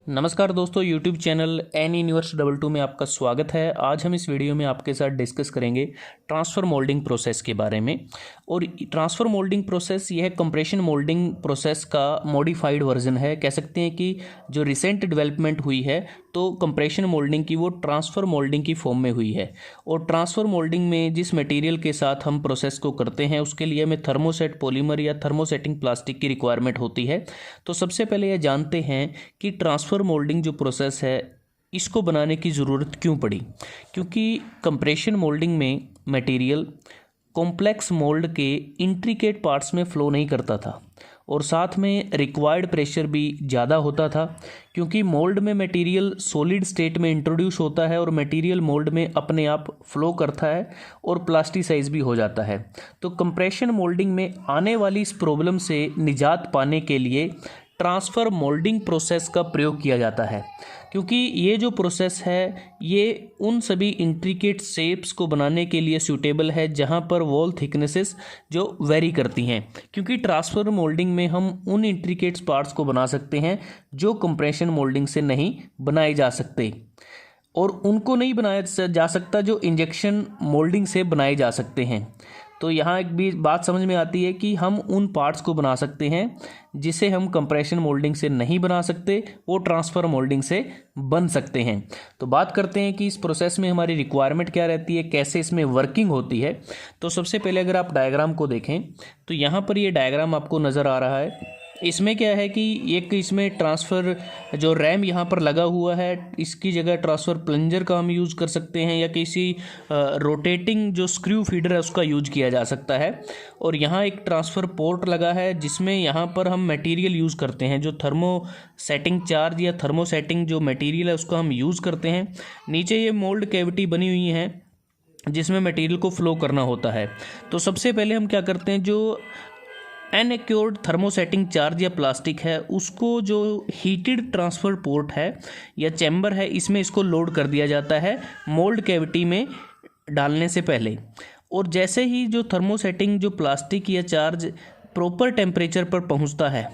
नमस्कार दोस्तों, YouTube channel N universe 22 में आपका स्वागत है। आज हम इस वीडियो में आपके साथ डिस्कस करेंगे ट्रांसफ़र मोल्डिंग प्रोसेस के बारे में। और ट्रांसफ़र मोल्डिंग प्रोसेस यह कंप्रेशन मोल्डिंग प्रोसेस का मॉडिफाइड वर्जन है। कह सकते हैं कि जो रिसेंट डेवलपमेंट हुई है तो कंप्रेशन मोल्डिंग की वो ट्रांसफ़र मोल्डिंग की फॉर्म में हुई है। और ट्रांसफ़र मोल्डिंग में जिस मटेरियल के साथ हम प्रोसेस को करते हैं उसके लिए हमें थर्मोसेट पॉलीमर या थर्मोसेटिंग प्लास्टिक की रिक्वायरमेंट होती है। तो सबसे पहले यह जानते हैं कि ट्रांसफ़र मोल्डिंग जो प्रोसेस है इसको बनाने की ज़रूरत क्यों पड़ी। क्योंकि कंप्रेशन मोल्डिंग में मटेरियल कॉम्प्लेक्स मोल्ड के इंट्रिकेट पार्ट्स में फ़्लो नहीं करता था और साथ में रिक्वायर्ड प्रेशर भी ज़्यादा होता था। क्योंकि मोल्ड में मटेरियल सॉलिड स्टेट में इंट्रोड्यूस होता है और मटेरियल मोल्ड में अपने आप फ्लो करता है और प्लास्टिसाइज भी हो जाता है। तो कंप्रेशन मोल्डिंग में आने वाली इस प्रॉब्लम से निजात पाने के लिए ट्रांसफ़र मोल्डिंग प्रोसेस का प्रयोग किया जाता है। क्योंकि ये जो प्रोसेस है ये उन सभी इंट्रिकेट शेप्स को बनाने के लिए सूटेबल है जहाँ पर वॉल थिकनेसेस जो वेरी करती हैं। क्योंकि ट्रांसफ़र मोल्डिंग में हम उन इंट्रिकेट पार्ट्स को बना सकते हैं जो कंप्रेशन मोल्डिंग से नहीं बनाए जा सकते, और उनको नहीं बनाया जा सकता जो इंजेक्शन मोल्डिंग से बनाए जा सकते हैं। तो यहाँ एक भी बात समझ में आती है कि हम उन पार्ट्स को बना सकते हैं जिसे हम कंप्रेशन मोल्डिंग से नहीं बना सकते, वो ट्रांसफ़र मोल्डिंग से बन सकते हैं। तो बात करते हैं कि इस प्रोसेस में हमारी रिक्वायरमेंट क्या रहती है, कैसे इसमें वर्किंग होती है। तो सबसे पहले अगर आप डायग्राम को देखें तो यहाँ पर ये डायग्राम आपको नज़र आ रहा है। इसमें क्या है कि एक इसमें ट्रांसफ़र जो रैम यहाँ पर लगा हुआ है इसकी जगह ट्रांसफ़र प्लंजर का हम यूज़ कर सकते हैं या किसी रोटेटिंग जो स्क्रू फीडर है उसका यूज किया जा सकता है। और यहाँ एक ट्रांसफ़र पोर्ट लगा है जिसमें यहाँ पर हम मटेरियल यूज़ करते हैं, जो थर्मो सेटिंग चार्ज या थर्मो सेटिंग जो मटेरियल है उसको हम यूज़ करते हैं। नीचे ये मोल्ड कैविटी बनी हुई है जिसमें मटेरियल को फ्लो करना होता है। तो सबसे पहले हम क्या करते हैं, जो अनएक्योर्ड थर्मोसेटिंग चार्ज या प्लास्टिक है उसको जो हीटेड ट्रांसफ़र पोर्ट है या चैम्बर है इसमें इसको लोड कर दिया जाता है मोल्ड कैविटी में डालने से पहले। और जैसे ही जो थर्मोसेटिंग जो प्लास्टिक या चार्ज प्रॉपर टेम्परेचर पर पहुंचता है,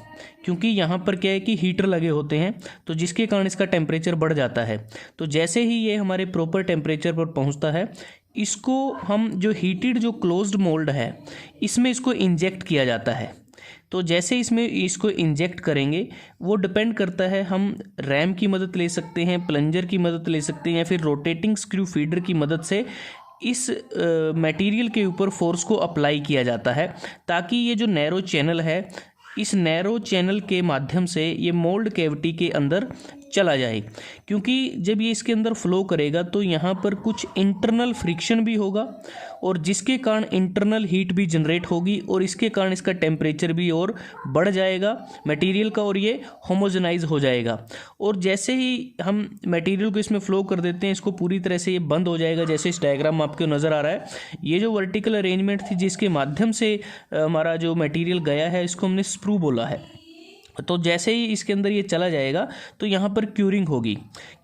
क्योंकि यहाँ पर क्या है कि हीटर लगे होते हैं तो जिसके कारण इसका टेम्परेचर बढ़ जाता है। तो जैसे ही ये हमारे प्रॉपर टेम्परेचर पर पहुंचता है इसको हम जो हीटेड जो क्लोज्ड मोल्ड है इसमें इसको इंजेक्ट किया जाता है। तो जैसे इसमें इसको इंजेक्ट करेंगे वो डिपेंड करता है, हम रैम की मदद ले सकते हैं, प्लंजर की मदद ले सकते हैं या फिर रोटेटिंग स्क्रू फीडर की मदद से इस मटेरियल के ऊपर फोर्स को अप्लाई किया जाता है ताकि ये जो नैरो चैनल है इस नैरो चैनल के माध्यम से ये मोल्ड कैविटी के अंदर चला जाए। क्योंकि जब ये इसके अंदर फ्लो करेगा तो यहाँ पर कुछ इंटरनल फ्रिक्शन भी होगा और जिसके कारण इंटरनल हीट भी जनरेट होगी और इसके कारण इसका टेम्परेचर भी और बढ़ जाएगा मटेरियल का और ये होमोजेनाइज हो जाएगा। और जैसे ही हम मटेरियल को इसमें फ्लो कर देते हैं इसको पूरी तरह से ये बंद हो जाएगा। जैसे इस डायग्राम में आपको नज़र आ रहा है, ये जो वर्टिकल अरेंजमेंट थी जिसके माध्यम से हमारा जो मटेरियल गया है इसको हमने स्प्रू बोला है। तो जैसे ही इसके अंदर ये चला जाएगा तो यहाँ पर क्यूरिंग होगी।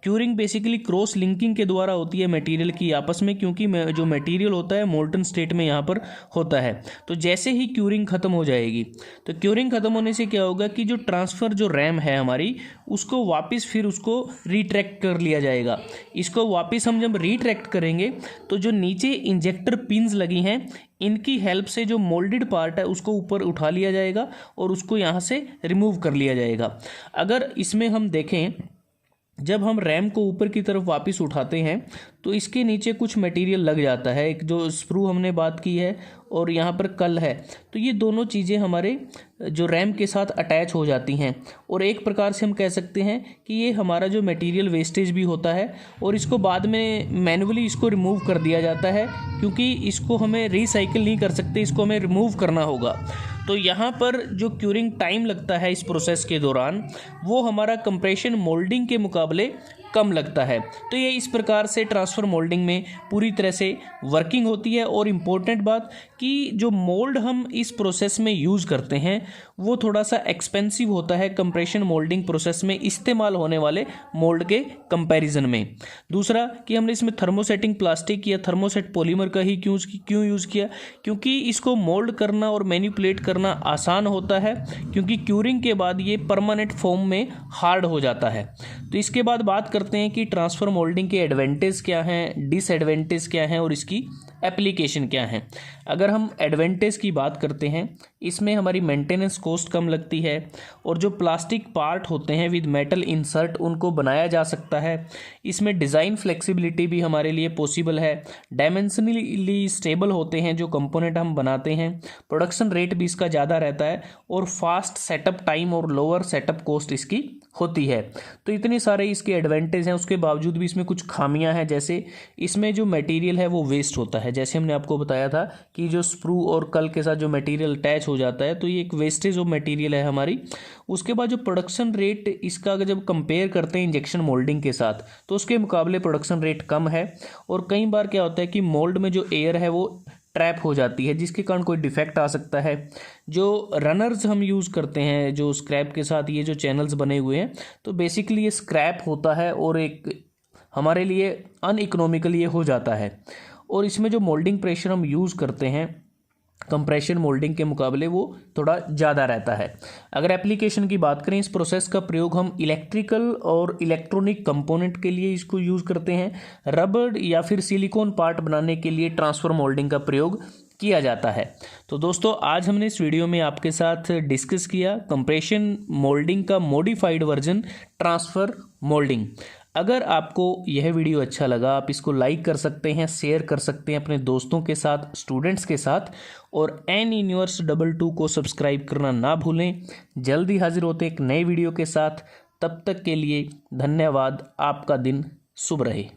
क्यूरिंग बेसिकली क्रॉस लिंकिंग के द्वारा होती है मटेरियल की आपस में, क्योंकि जो मटेरियल होता है मोल्टन स्टेट में यहाँ पर होता है। तो जैसे ही क्यूरिंग ख़त्म हो जाएगी तो क्यूरिंग ख़त्म होने से क्या होगा कि जो ट्रांसफ़र जो रैम है हमारी उसको वापस फिर उसको रिट्रैक्ट कर लिया जाएगा। इसको वापस हम जब रिट्रैक्ट करेंगे तो जो नीचे इंजेक्टर पिन्स लगी हैं इनकी हेल्प से जो मोल्डेड पार्ट है उसको ऊपर उठा लिया जाएगा और उसको यहाँ से रिमूव कर लिया जाएगा। अगर इसमें हम देखें, जब हम रैम को ऊपर की तरफ वापस उठाते हैं तो इसके नीचे कुछ मटेरियल लग जाता है, एक जो स्प्रू हमने बात की है और यहाँ पर कल है। तो ये दोनों चीज़ें हमारे जो रैम के साथ अटैच हो जाती हैं और एक प्रकार से हम कह सकते हैं कि ये हमारा जो मटेरियल वेस्टेज भी होता है और इसको बाद में मैन्युअली इसको रिमूव कर दिया जाता है क्योंकि इसको हमें रिसाइकिल नहीं कर सकते, इसको हमें रिमूव करना होगा। तो यहाँ पर जो क्यूरिंग टाइम लगता है इस प्रोसेस के दौरान वो हमारा कंप्रेशन मोल्डिंग के मुकाबले कम लगता है। तो ये इस प्रकार से ट्रांसफ़र मोल्डिंग में पूरी तरह से वर्किंग होती है। और इम्पोर्टेंट बात कि जो मोल्ड हम इस प्रोसेस में यूज़ करते हैं वो थोड़ा सा एक्सपेंसिव होता है कंप्रेशन मोल्डिंग प्रोसेस में इस्तेमाल होने वाले मोल्ड के कंपैरिजन में। दूसरा कि हमने इसमें थर्मोसेटिंग प्लास्टिक या थर्मोसेट पॉलीमर का ही क्यों यूज़ किया, क्योंकि इसको मोल्ड करना और मैनिपुलेट करना आसान होता है क्योंकि क्यूरिंग के बाद ये परमानेंट फॉर्म में हार्ड हो जाता है। तो इसके बाद बात करते हैं कि ट्रांसफ़र मोल्डिंग के एडवांटेज क्या हैं, डिसएडवांटेज क्या हैं और इसकी एप्लीकेशन क्या है। अगर हम एडवांटेज की बात करते हैं, इसमें हमारी मेंटेनेंस कॉस्ट कम लगती है और जो प्लास्टिक पार्ट होते हैं विद मेटल इंसर्ट उनको बनाया जा सकता है। इसमें डिज़ाइन फ्लेक्सिबिलिटी भी हमारे लिए पॉसिबल है। डायमेंशनली स्टेबल होते हैं जो कंपोनेंट हम बनाते हैं। प्रोडक्शन रेट भी इसका ज़्यादा रहता है और फास्ट सेटअप टाइम और लोअर सेटअप कॉस्ट इसकी होती है। तो इतने सारे इसके एडवांटेज हैं, उसके बावजूद भी इसमें कुछ खामियां हैं। जैसे इसमें जो मटेरियल है वो वेस्ट होता है। जैसे हमने आपको बताया था कि जो स्प्रू और कल के साथ जो मटेरियल अटैच हो जाता है तो ये एक वेस्टेज ऑफ मटेरियल है हमारी। उसके बाद जो प्रोडक्शन रेट इसका अगर जब कंपेयर करते हैं इंजेक्शन मोल्डिंग के साथ तो उसके मुकाबले प्रोडक्शन रेट कम है। और कई बार क्या होता है कि मोल्ड में जो एयर है वो ट्रैप हो जाती है जिसके कारण कोई डिफेक्ट आ सकता है। जो रनर्स हम यूज़ करते हैं जो स्क्रैप के साथ ये जो चैनल्स बने हुए हैं तो बेसिकली ये स्क्रैप होता है और एक हमारे लिए अनइकोनॉमिकल ये हो जाता है। और इसमें जो मोल्डिंग प्रेशर हम यूज़ करते हैं कंप्रेशन मोल्डिंग के मुकाबले वो थोड़ा ज़्यादा रहता है। अगर एप्लीकेशन की बात करें, इस प्रोसेस का प्रयोग हम इलेक्ट्रिकल और इलेक्ट्रॉनिक कंपोनेंट के लिए इसको यूज़ करते हैं। रबड़ या फिर सिलिकॉन पार्ट बनाने के लिए ट्रांसफ़र मोल्डिंग का प्रयोग किया जाता है। तो दोस्तों आज हमने इस वीडियो में आपके साथ डिस्कस किया कंप्रेशन मोल्डिंग का मॉडिफाइड वर्जन ट्रांसफ़र मोल्डिंग। अगर आपको यह वीडियो अच्छा लगा आप इसको लाइक कर सकते हैं, शेयर कर सकते हैं अपने दोस्तों के साथ, स्टूडेंट्स के साथ। और NUniverse22 को सब्सक्राइब करना ना भूलें। जल्दी हाजिर होते एक नए वीडियो के साथ। तब तक के लिए धन्यवाद। आपका दिन शुभ रहे।